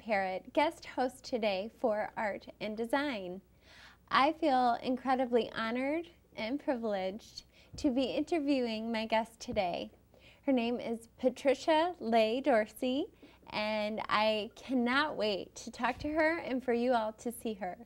Parrott, guest host today for Art and Design. I feel incredibly honored and privileged to be interviewing my guest today. Her name is Patricia Lay-Doresy, and I cannot wait to talk to her and for you all to see her.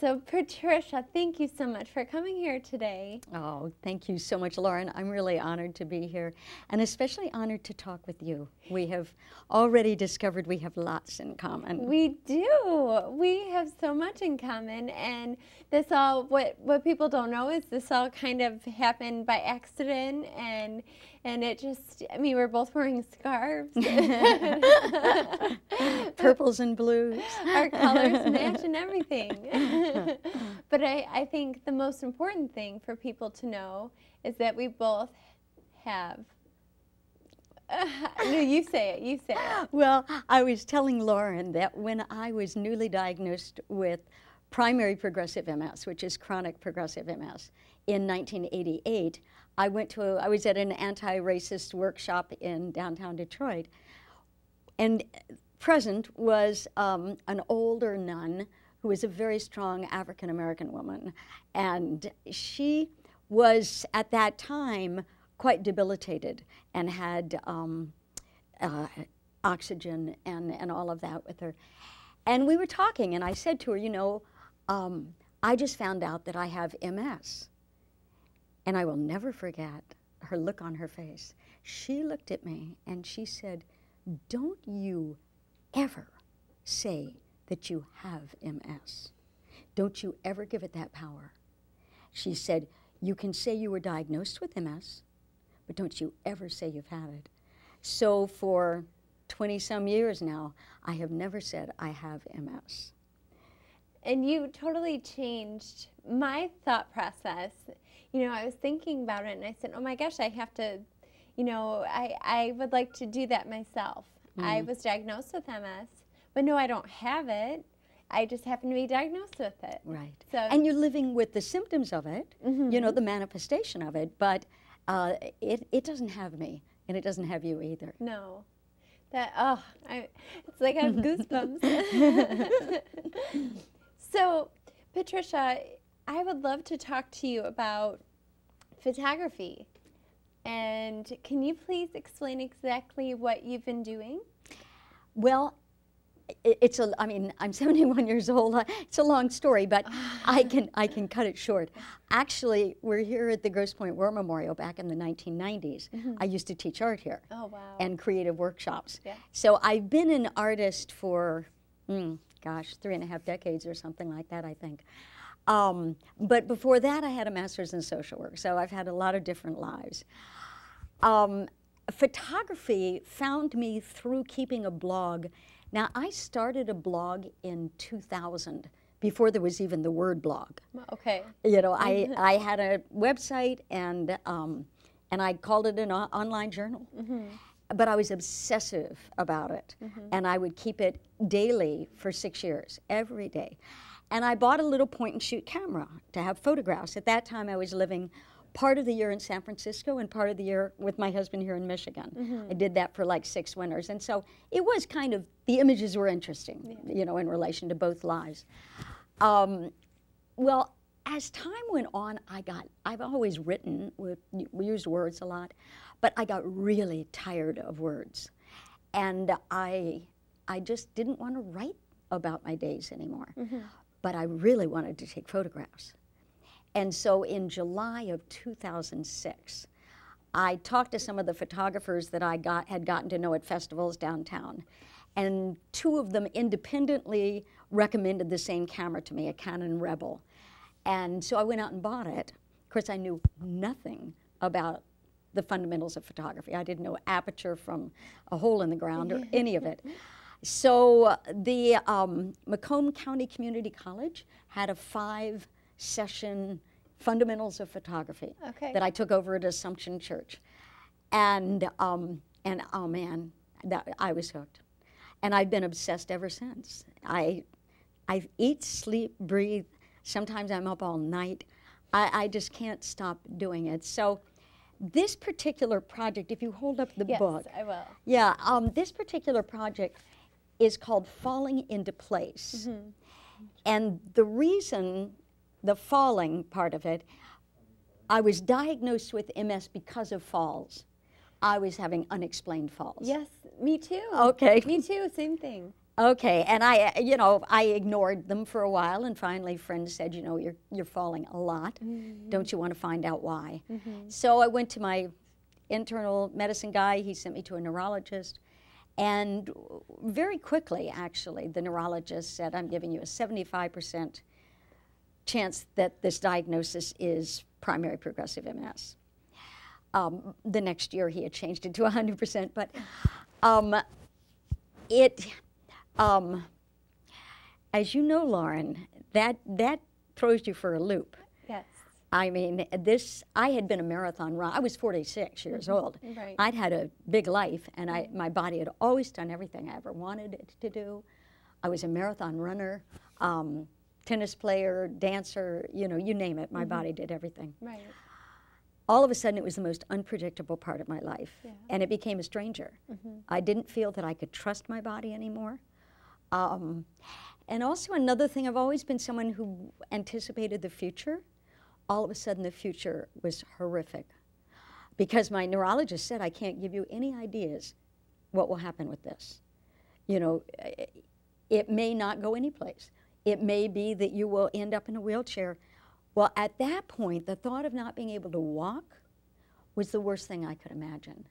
So Patricia, thank you so much for coming here today. Oh, thank you so much, Lauren. I'm really honored to be here, and especially honored to talk with you. We have already discovered we have lots in common. We do. We have so much in common, and this all, what people don't know is this all kind of happened by accident, and it just, I mean, we're both wearing scarves. Purples and blues. Our colors match and everything. But I think the most important thing for people to know is that we both have, no, you say it, you say it. Well, I was telling Lauren that when I was newly diagnosed with primary progressive MS, which is chronic progressive MS, in 1988, I was at an anti-racist workshop in downtown Detroit, and present was an older nun who was a very strong African-American woman, and she was at that time quite debilitated and had oxygen and all of that with her. And we were talking, and I said to her, you know, I just found out that I have MS. And I will never forget her look on her face. She looked at me and she said, "Don't you ever say that you have MS. Don't you ever give it that power." She said, "You can say you were diagnosed with MS, but don't you ever say you've had it." So for 20-some years now, I have never said I have MS. And you totally changed my thought process. You know, I was thinking about it and I said, oh my gosh, I have to, you know, I would like to do that myself. I was diagnosed with MS, but no, I don't have it. I just happen to be diagnosed with it. Right. So, and you're living with the symptoms of it, you know, the manifestation of it, but it doesn't have me, and it doesn't have you either. no. That, oh, it's like I have goosebumps. So, Patricia, I would love to talk to you about photography. And can you please explain exactly what you've been doing? Well, I mean, I'm 71 years old. It's a long story, but I can cut it short. Actually, we're here at the Grosse Pointe War Memorial back in the 1990s. I used to teach art here. Oh, wow. And creative workshops. Yeah. So I've been an artist for, gosh, 3.5 decades or something like that, I think. But before that, I had a master's in social work, so I've had a lot of different lives. Photography found me through keeping a blog. Now, I started a blog in 2000, before there was even the word blog. Okay. You know, I had a website, and I called it an online journal. But I was obsessive about it, and I would keep it daily for 6 years, every day. And I bought a little point-and-shoot camera to have photographs. At that time, I was living part of the year in San Francisco and part of the year with my husband here in Michigan. I did that for like 6 winters. And so it was kind of, the images were interesting, you know, in relation to both lives. Well, as time went on, I've always written, we used words a lot, but I got really tired of words. And I just didn't want to write about my days anymore. But I really wanted to take photographs. And so in July of 2006, I talked to some of the photographers that I had gotten to know at festivals downtown. And 2 of them independently recommended the same camera to me, a Canon Rebel. And so I went out and bought it. Of course, I knew nothing about the fundamentals of photography. I didn't know aperture from a hole in the ground or any of it. So the Macomb County Community College had a 5-session fundamentals of photography that I took over at Assumption Church. And oh man, I was hooked. And I've been obsessed ever since. I eat, sleep, breathe. Sometimes I'm up all night. I just can't stop doing it. So this particular project, if you hold up the book. Yes, I will. Yeah, this particular project is called falling into place. And the reason, the falling part of it, I was diagnosed with MS because of falls. I was having unexplained falls. Yes, me too. Okay. Me too, same thing. Okay, and I ignored them for a while, and finally friends said, you're falling a lot. Don't you want to find out why? So I went to my internal medicine guy. He sent me to a neurologist, and very quickly, actually, the neurologist said, I'm giving you a 75% chance that this diagnosis is primary progressive MS. The next year he had changed it to 100%, but as you know, Lauren, that throws you for a loop. Yes. I mean, I had been a marathon runner. I was 46 years old. Right. I'd had a big life, and my body had always done everything I ever wanted it to do. I was a marathon runner, tennis player, dancer, you name it. My body did everything. Right. All of a sudden, it was the most unpredictable part of my life, and it became a stranger. I didn't feel that I could trust my body anymore. And also another thing, I've always been someone who anticipated the future. All of a sudden, the future was horrific, because my neurologist said, I can't give you any ideas what will happen with this. It may not go anyplace. It may be that you will end up in a wheelchair. Well, at that point, the thought of not being able to walk was the worst thing I could imagine.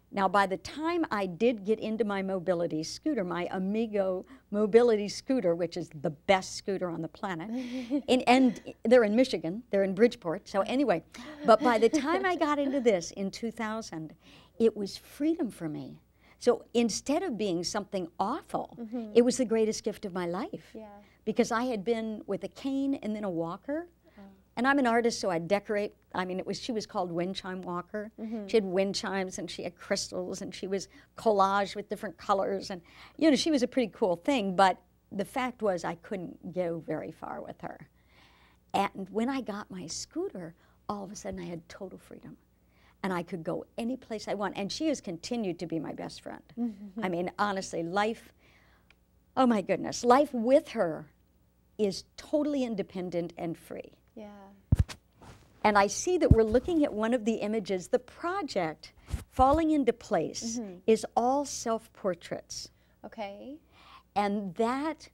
Now, by the time I did get into my mobility scooter, my Amigo mobility scooter, which is the best scooter on the planet, and they're in Michigan, they're in Bridgeport, so anyway, but by the time I got into this in 2000, it was freedom for me. So instead of being something awful, it was the greatest gift of my life. Yeah. Because I had been with a cane and then a walker. And I'm an artist, so I decorate. I mean, she was called Wind Chime Walker. She had wind chimes, and she had crystals, and she was collage with different colors. And, she was a pretty cool thing, but the fact was I couldn't go very far with her. And when I got my scooter, all of a sudden I had total freedom. And I could go any place I want. And she has continued to be my best friend. I mean, honestly, life, oh my goodness, life with her is totally independent and free. Yeah. And I see that we're looking at one of the images. The project, Falling into Place, is all self-portraits. Okay. And that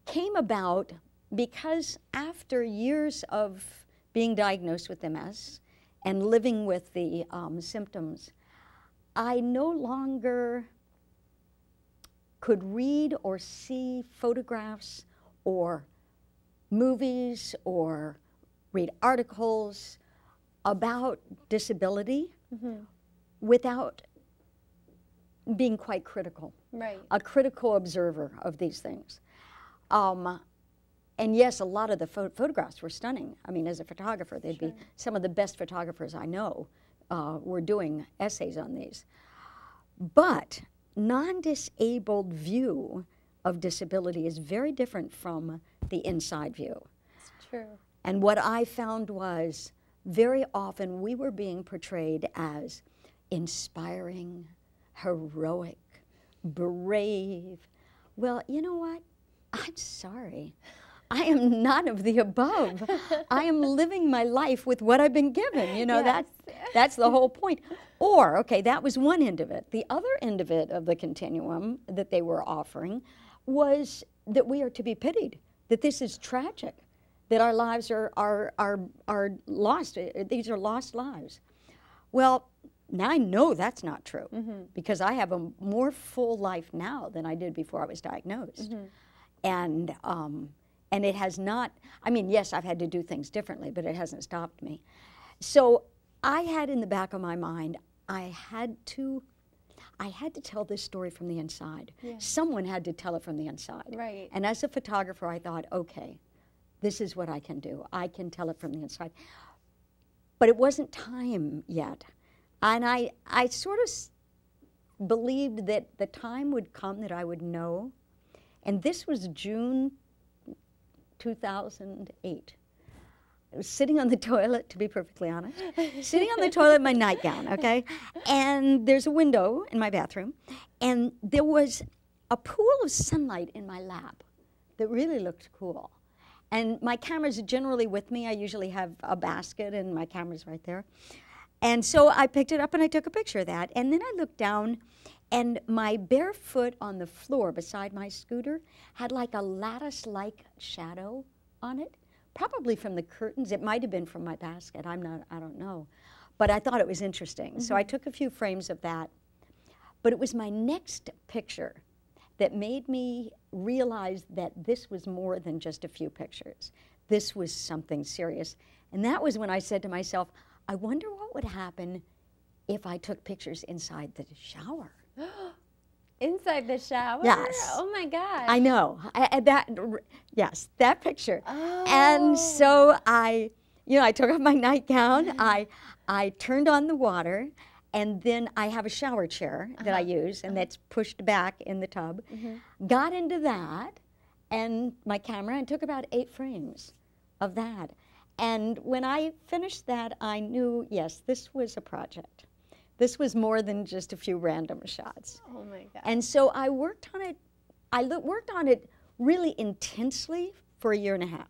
came about because after years of being diagnosed with MS and living with the symptoms, I no longer could read or see photographs or movies or read articles about disability without being quite critical. Right. A critical observer of these things. And yes, a lot of the photographs were stunning. I mean, as a photographer, they'd be some of the best photographers I know were doing essays on these. But non-disabled view of disability is very different from the inside view. It's true. And what I found was very often we were being portrayed as inspiring, heroic, brave. Well, you know what? I'm sorry. I am none of the above. I am living my life with what I've been given. Yes. That's the whole point. Or, okay, that was one end of it. The other end of it, of the continuum that they were offering, was that we are to be pitied, that this is tragic, that our lives are lost. These are lost lives. Well, now I know that's not true, because I have a more full life now than I did before I was diagnosed. And it has not, I mean, yes, I've had to do things differently, but it hasn't stopped me. So I had in the back of my mind, I had to tell this story from the inside. Yeah. Someone had to tell it from the inside. Right. And as a photographer, I thought, okay, this is what I can do. I can tell it from the inside. But it wasn't time yet. And I sort of believed that the time would come that I would know. And this was June 2008. I was sitting on the toilet, to be perfectly honest, sitting on the toilet in my nightgown, okay? And there's a window in my bathroom, and there was a pool of sunlight in my lap that really looked cool. And my camera's generally with me. I usually have a basket and my camera's right there. And so I picked it up and I took a picture of that. And then I looked down and my bare foot on the floor beside my scooter had like a lattice-like shadow on it, probably from the curtains. It might have been from my basket. I don't know. But I thought it was interesting. So I took a few frames of that. But it was my next picture that made me realize that this was more than just a few pictures. This was something serious. And that was when I said to myself, I wonder what would happen if I took pictures inside the shower. Inside the shower? Yes. Oh my gosh. I know. Yes, that picture. Oh. And so I took off my nightgown, I turned on the water, and then I have a shower chair that I use, and that's pushed back in the tub. Got into that, and my camera, and took about 8 frames of that. And when I finished that, I knew, yes, this was a project. This was more than just a few random shots. Oh my God. And so I worked on it, worked on it really intensely for 1.5 years.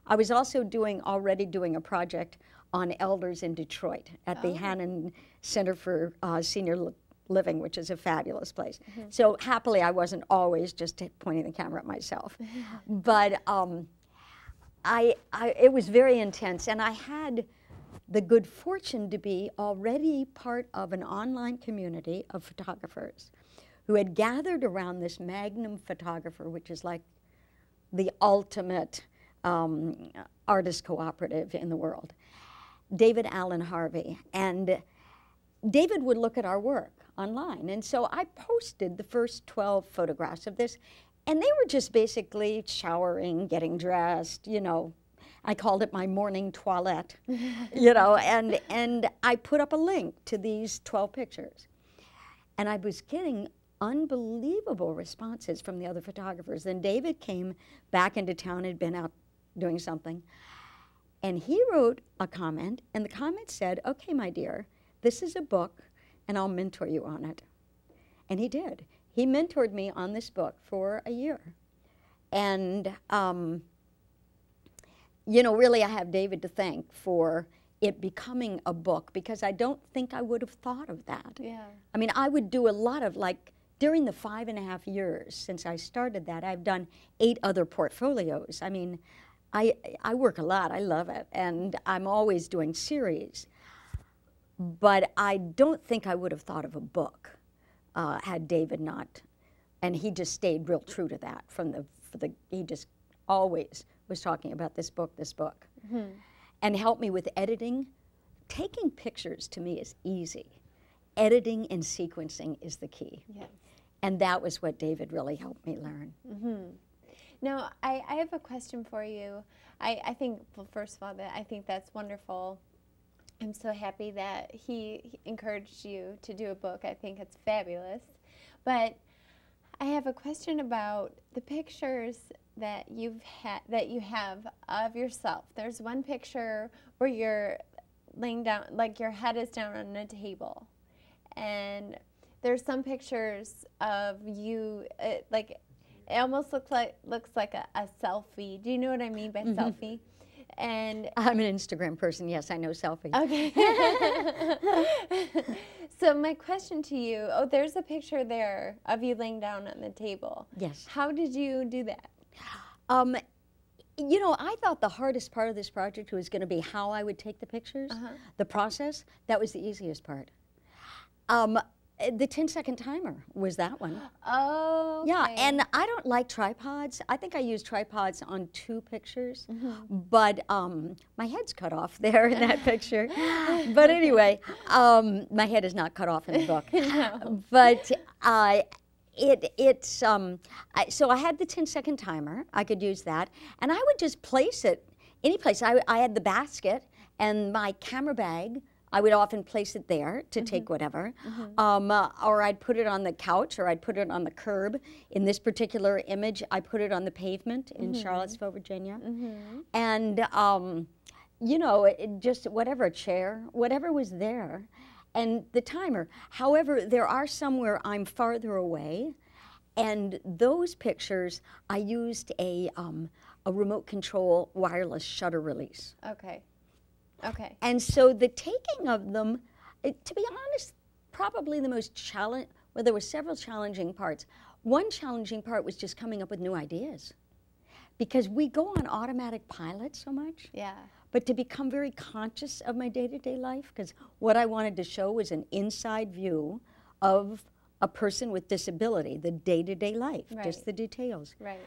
I was also already doing a project on elders in Detroit at the Hannon Center for Senior Living, which is a fabulous place. So happily, I wasn't always just pointing the camera at myself. But it was very intense, and I had the good fortune to be already part of an online community of photographers who had gathered around this Magnum photographer, which is like the ultimate artist cooperative in the world, David Allen Harvey. And David would look at our work online. And so I posted the first 12 photographs of this, and they were just basically showering, getting dressed, you know. I called it my morning toilette, you know, and I put up a link to these 12 pictures. And I was getting unbelievable responses from the other photographers. Then David came back into town, had been out doing something, and he wrote a comment, and the comment said, okay, my dear, this is a book, and I'll mentor you on it. And he did. He mentored me on this book for 1 year. And, you know, really I have David to thank for it becoming a book, because I don't think I would have thought of that. Yeah. I mean, I would do a lot of, like, during the 5.5 years since I started that, I've done 8 other portfolios. I mean, I work a lot, I love it, and I'm always doing series. But I don't think I would have thought of a book had David not, and he just stayed real true to that he just always was talking about this book, and helped me with editing. Taking pictures to me is easy. Editing and sequencing is the key. Yes. And that was what David really helped me learn. Now, I have a question for you. I think, well, first of all, I think that's wonderful. I'm so happy that he encouraged you to do a book. I think it's fabulous. But I have a question about the pictures that you have of yourself. There's one picture where you're laying down, like your head is down on a table, and there's some pictures of you, like it almost looks like a selfie. Do you know what I mean by selfie? And I'm an Instagram person. Yes, I know selfie. Okay. So my question to you, there's a picture there of you laying down on the table. Yes. How did you do that? You know, I thought the hardest part of this project was going to be how I would take the pictures, the process. That was the easiest part. The 10-second timer was that one. Oh, okay. Yeah, and I don't like tripods. I think I used tripods on 2 pictures, but my head's cut off there in that picture. But anyway, my head is not cut off in the book. No. But so I had the 10-second timer. I could use that, and I would just place it any place. I had the basket and my camera bag. I would often place it there to take whatever, or I'd put it on the couch, or I'd put it on the curb. In this particular image, I put it on the pavement in Charlottesville, Virginia. And, you know, just whatever, a chair, whatever was there, and the timer. However, there are some where I'm farther away, And those pictures, I used a remote control wireless shutter release. Okay. Okay. And so the taking of them, to be honest, probably the most challenging, well, there were several challenging parts. One challenging part was just coming up with new ideas. Because we go on automatic pilot so much. Yeah. But to become very conscious of my day-to-day life, because what I wanted to show was an inside view of a person with disability, the day-to-day life, just the details. Right.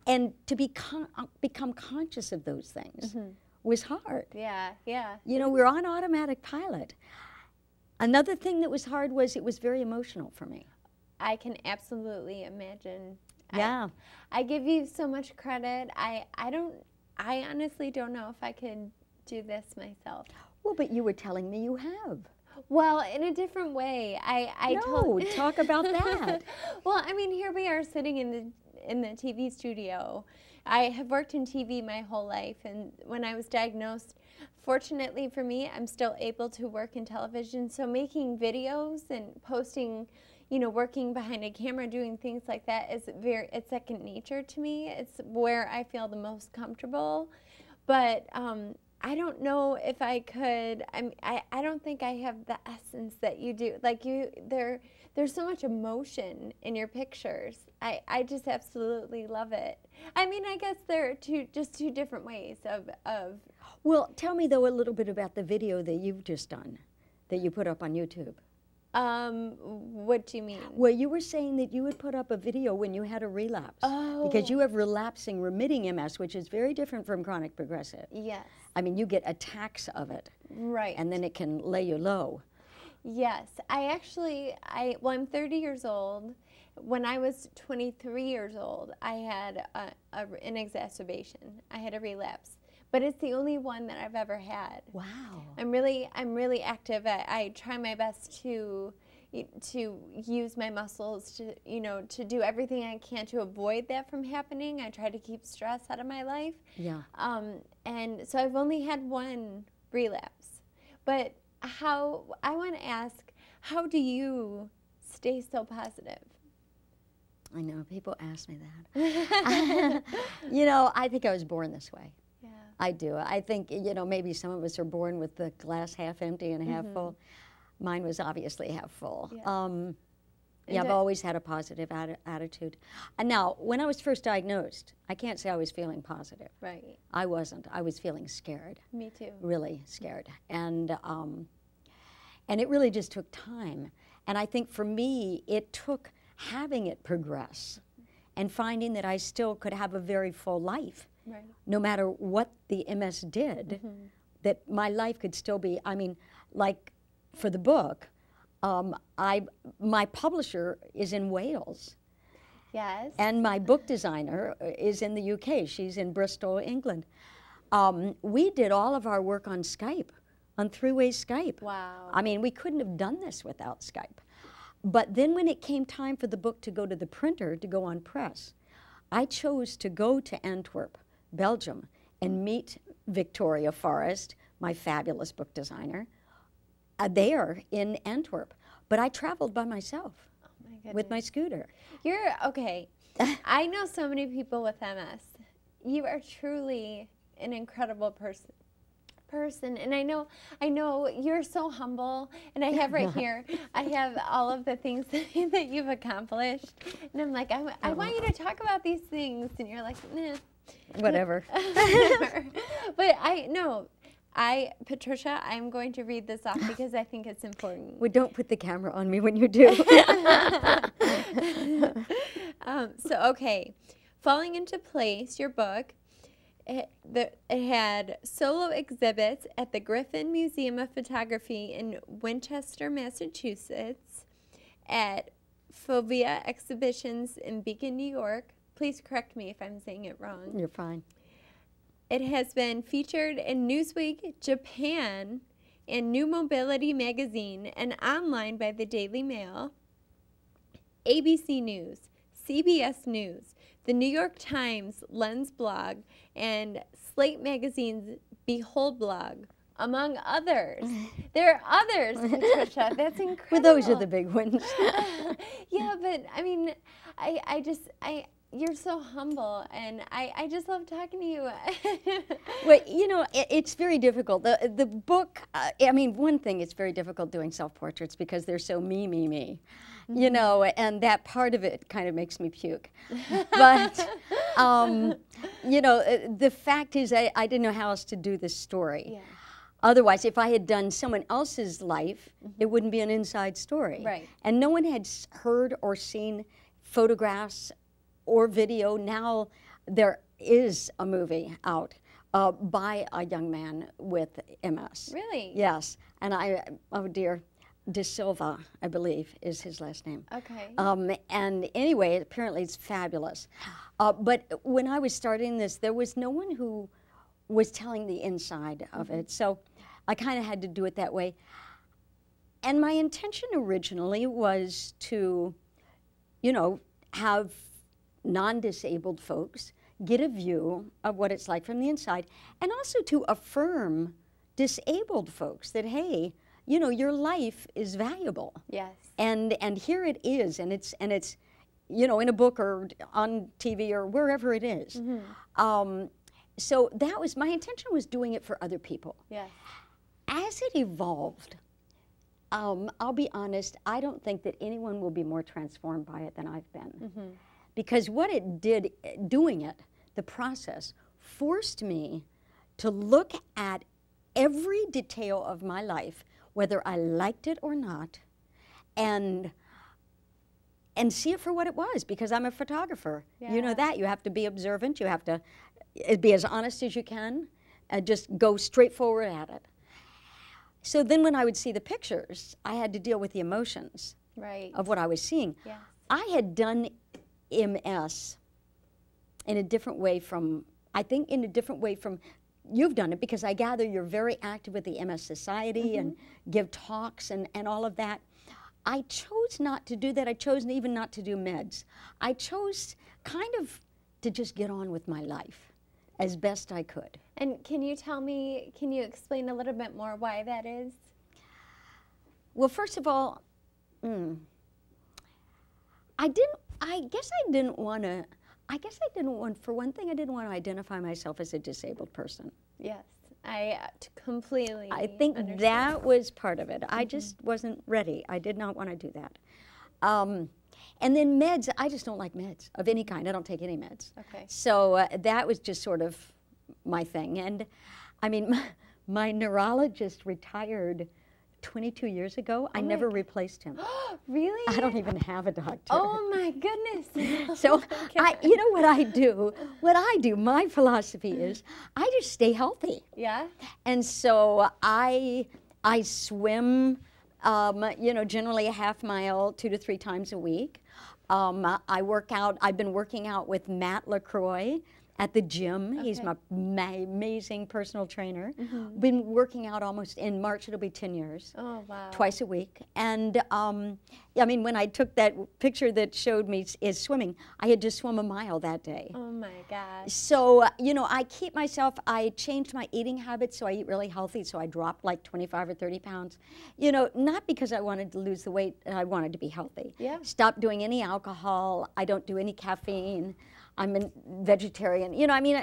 And to become conscious of those things was hard. Yeah, yeah. You know, we're on automatic pilot. Another thing that was hard was it was very emotional for me. I can absolutely imagine. Yeah. I give you so much credit. I honestly don't know if I could do this myself. Well, but you were telling me you have. Well, in a different way. Talk about that. Well, I mean, here we are sitting in the TV studio. I have worked in TV my whole life, and when I was diagnosed, fortunately for me, I'm still able to work in television. So making videos and posting, you know, working behind a camera, doing things like that is it's second nature to me. It's where I feel the most comfortable. But I don't know if I could. I don't think I have the essence that you do. Like there's so much emotion in your pictures. I just absolutely love it. I mean, I guess there are two different ways of. Well, tell me though a little bit about the video that you've just done, that you put up on YouTube. What do you mean? Well, you were saying that you would put up a video when you had a relapse. Oh. Because you have relapsing remitting MS, which is very different from chronic progressive. Yes. I mean, you get attacks of it. Right. And then it can lay you low. Yes. I'm 30 years old. When I was 23 years old, I had an exacerbation. I had a relapse. But it's the only one that I've ever had. Wow. I'm really active. I try my best to use my muscles to do everything I can to avoid that from happening. I try to keep stress out of my life. Yeah. And so I've only had one relapse. But I want to ask, how do you stay so positive? I know, people ask me that. You know, I think I was born this way. I do. I think, you know, maybe some of us are born with the glass half empty and half full. Mine was obviously half full. Yeah, I've always had a positive attitude. And now, when I was first diagnosed, I can't say I was feeling positive. Right. I wasn't. I was feeling scared. Me too. Really scared. And it really just took time. And I think for me, it took having it progress and finding that I still could have a very full life. Right. No matter what the MS did, that my life could still be, I mean, like for the book, my publisher is in Wales. Yes. And my book designer is in the UK. She's in Bristol, England. We did all of our work on Skype, on three-way Skype. Wow. I mean, we couldn't have done this without Skype. But then when it came time for the book to go to the printer, to go on press, I chose to go to Antwerp, Belgium, and meet Victoria Forrest, my fabulous book designer, there in Antwerp. But I traveled by myself with my scooter. You're, okay, I know so many people with MS. You are truly an incredible person. And I know you're so humble, and I have right here, I have all of the things that you've accomplished, and I'm like, I want you to talk about these things, and you're like, nah. Whatever. But Patricia, I'm going to read this off because I think it's important. Well, don't put the camera on me when you do. Okay, Falling into Place, your book, it had solo exhibits at the Griffin Museum of Photography in Winchester, Massachusetts, at Fovea Exhibitions in Beacon, New York. Please correct me if I'm saying it wrong. You're fine. It has been featured in Newsweek, Japan, and New Mobility magazine, and online by the Daily Mail, ABC News, CBS News, the New York Times Lens blog, and Slate Magazine's Behold blog, among others. There are others, Patricia. That's incredible. Well, those are the big ones. Yeah, but I mean, you're so humble, and I just love talking to you. Well, you know, it's very difficult. The book, I mean, one thing, it's very difficult doing self-portraits because they're so me. You know, and that part of it kind of makes me puke. But, you know, the fact is I didn't know how else to do this story. Yeah. Otherwise, if I had done someone else's life, it wouldn't be an inside story. Right. And no one had heard or seen photographs or video. Now there is a movie out by a young man with MS. Really? Yes. And oh dear, De Silva, I believe, is his last name. Okay. And anyway, apparently it's fabulous. But when I was starting this, there was no one who was telling the inside of it. So I kind of had to do it that way. And my intention originally was to, you know, have non-disabled folks get a view of what it's like from the inside, and also to affirm disabled folks that, hey, you know, your life is valuable. Yes. And here it is, and it's you know, in a book or on TV or wherever it is. So that was my intention, was doing it for other people. Yes. As it evolved, I'll be honest, I don't think that anyone will be more transformed by it than I've been. Because what it did, doing it, the process, forced me to look at every detail of my life, whether I liked it or not, and see it for what it was, because I'm a photographer. Yeah. You know that. You have to be observant. You have to be as honest as you can, and just go straight forward at it. So then when I would see the pictures, I had to deal with the emotions of what I was seeing. Yes. I had done MS in a different way from, I think in a different way from, you've done it, because I gather you're very active with the MS Society and give talks and all of that. I chose not to do that. I chose even not to do meds. I chose kind of to just get on with my life as best I could. And can you tell me, can you explain a little bit more why that is? Well, first of all, I guess I didn't want, for one thing, I didn't want to identify myself as a disabled person. Yes, I completely I think understand. that was part of it. I just wasn't ready. I did not want to do that. And then meds, I just don't like meds of any kind. I don't take any meds. Okay. So that was just sort of my thing. And I mean, my neurologist retired 22 years ago. I never replaced him. Really? I don't even have a doctor. Oh my goodness. So you know what I do? What I do, my philosophy is, I just stay healthy. Yeah. And so I swim, you know, generally a half mile 2 to 3 times a week. I work out. I've been working out with Matt LaCroix at the gym. Okay. He's my amazing personal trainer. Been working out almost, in March it'll be 10 years. Oh, wow. Twice a week. And I mean, when I took that picture that showed me is swimming, I had just swum a mile that day. Oh my gosh. So, you know, I keep myself, I changed my eating habits, so I eat really healthy, so I dropped like 25 or 30 pounds. You know, not because I wanted to lose the weight, I wanted to be healthy. Yeah. Stopped doing any alcohol, I don't do any caffeine, I'm a vegetarian. You know, I mean,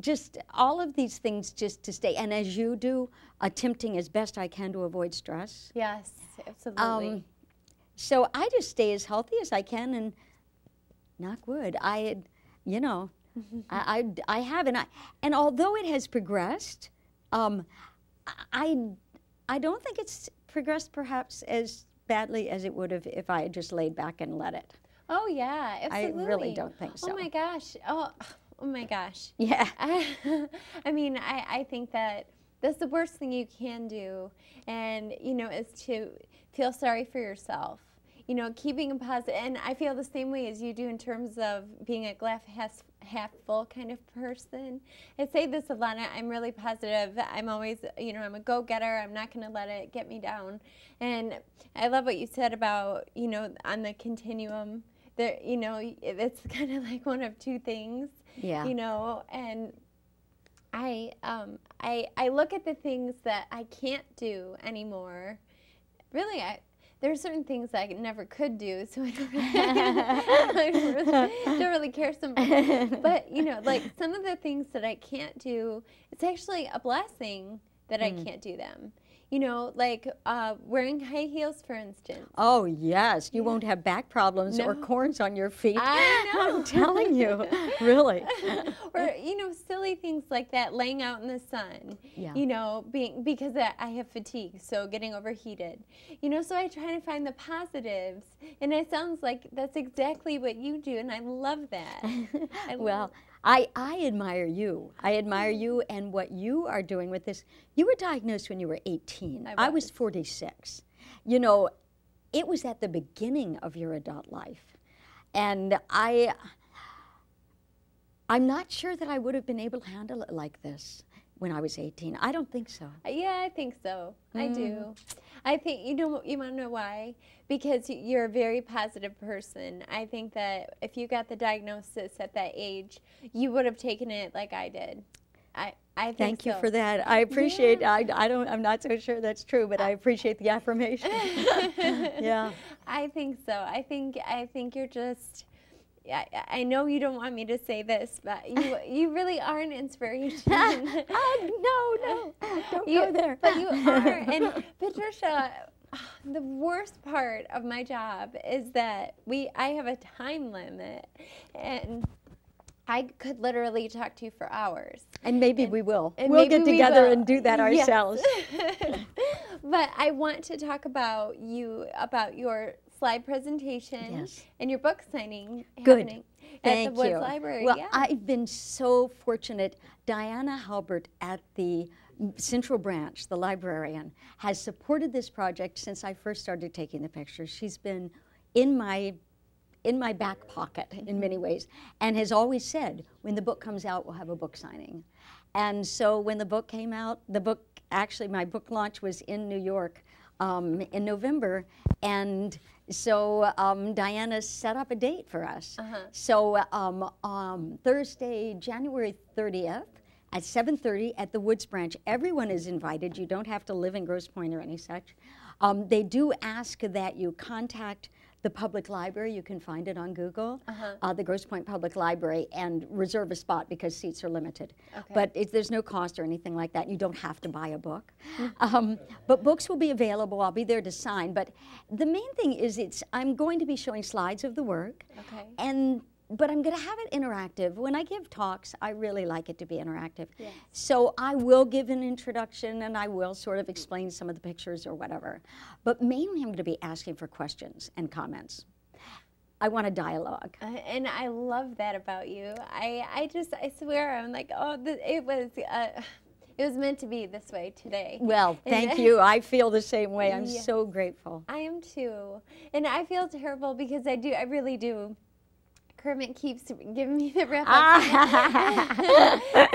just all of these things just to stay, and as you do, attempting as best I can to avoid stress. Yes, absolutely. So I just stay as healthy as I can, and knock wood, you know, I have, and although it has progressed, I don't think it's progressed perhaps as badly as it would have if I had just laid back and let it. Oh yeah, absolutely. I really don't think so. Oh my gosh. Oh my gosh. Yeah. I mean, I think that that's the worst thing you can do, and you know, is to feel sorry for yourself. You know, keeping a positive, and I feel the same way as you do in terms of being a glass half full kind of person. I say this a lot. I'm really positive. I'm always, you know, I'm a go-getter. I'm not going to let it get me down. And I love what you said about, you know, on the continuum. There, you know, it's kind of like one of two things. Yeah. You know, and I look at the things that I can't do anymore. Really, there are certain things I never could do, so I don't really care so much. But, you know, like some of the things that I can't do, it's actually a blessing that I can't do them. You know, like wearing high heels, for instance. Oh, yes. You won't have back problems or corns on your feet. I know. I'm telling you, really. Or, you know, silly things like that, laying out in the sun, you know, because I have fatigue, so getting overheated. You know, so I try to find the positives, and it sounds like that's exactly what you do, and I love that. Well, I admire you. I admire you and what you are doing with this. You were diagnosed when you were 18. I was 46. You know, it was at the beginning of your adult life. And I'm not sure that I would have been able to handle it like this when I was 18. I don't think so. Yeah, I think so. I do. I think, you want to know why? Because you're a very positive person. I think that if you got the diagnosis at that age, you would have taken it like I did. I think Thank you so. for that. I appreciate, I'm not so sure that's true, but I appreciate the affirmation. Yeah. I think so. I think you're just, I know you don't want me to say this, but you really are an inspiration. No, don't go there. But you are. And Patricia, the worst part of my job is that I have a time limit, and I could literally talk to you for hours. And maybe we will. We'll get together and do that ourselves. Yes. But I want to talk about your slide presentation and your book signing happening at the Woods Library. Well, I've been so fortunate. Diana Halbert at the Central Branch, the librarian, has supported this project since I first started taking the pictures. She's been in my back pocket in many ways, and has always said, when the book comes out, we'll have a book signing. And so when the book came out, actually my book launch was in New York in November, and so Diana set up a date for us. So Thursday, January 30th, at 7:30 at the Woods Branch. Everyone is invited. You don't have to live in Grosse Pointe or any such. They do ask that you contact the public library. You can find it on Google, the Grosse Pointe Public Library, and reserve a spot because seats are limited. But there's no cost or anything like that. You don't have to buy a book. But books will be available. I'll be there to sign. But the main thing is I'm going to be showing slides of the work. But I'm going to have it interactive. When I give talks, I really like it to be interactive. So I will give an introduction, and I will sort of explain some of the pictures or whatever. But mainly I'm going to be asking for questions and comments. I want a dialogue. And I love that about you. I swear, I'm like, oh, it was meant to be this way today. Well, thank you. I feel the same way. I'm so grateful. I am too. And I feel terrible because I really do. Kermit keeps giving me the wrap up.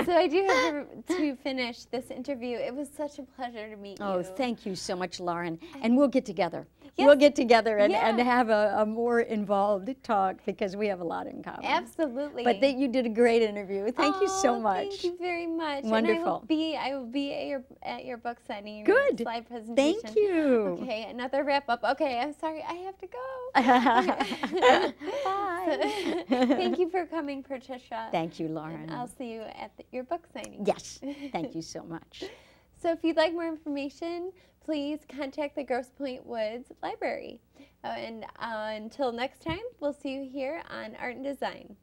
So I do have to finish this interview. It was such a pleasure to meet you. Oh, thank you so much, Lauren. And we'll get together. We'll get together and have a more involved talk because we have a lot in common. Absolutely. But you did a great interview. Thank you so much. Thank you very much. Wonderful. And I will be at your book signing. Good. Your slide presentation. Thank you. Okay, another wrap up. Okay, I'm sorry, I have to go. Bye. Thank you for coming, Patricia. Thank you, Lauren. And I'll see you at your book signing. Yes. Thank you so much. So if you'd like more information, please contact the Grosse Pointe Woods Library. And until next time, we'll see you here on Art and Design.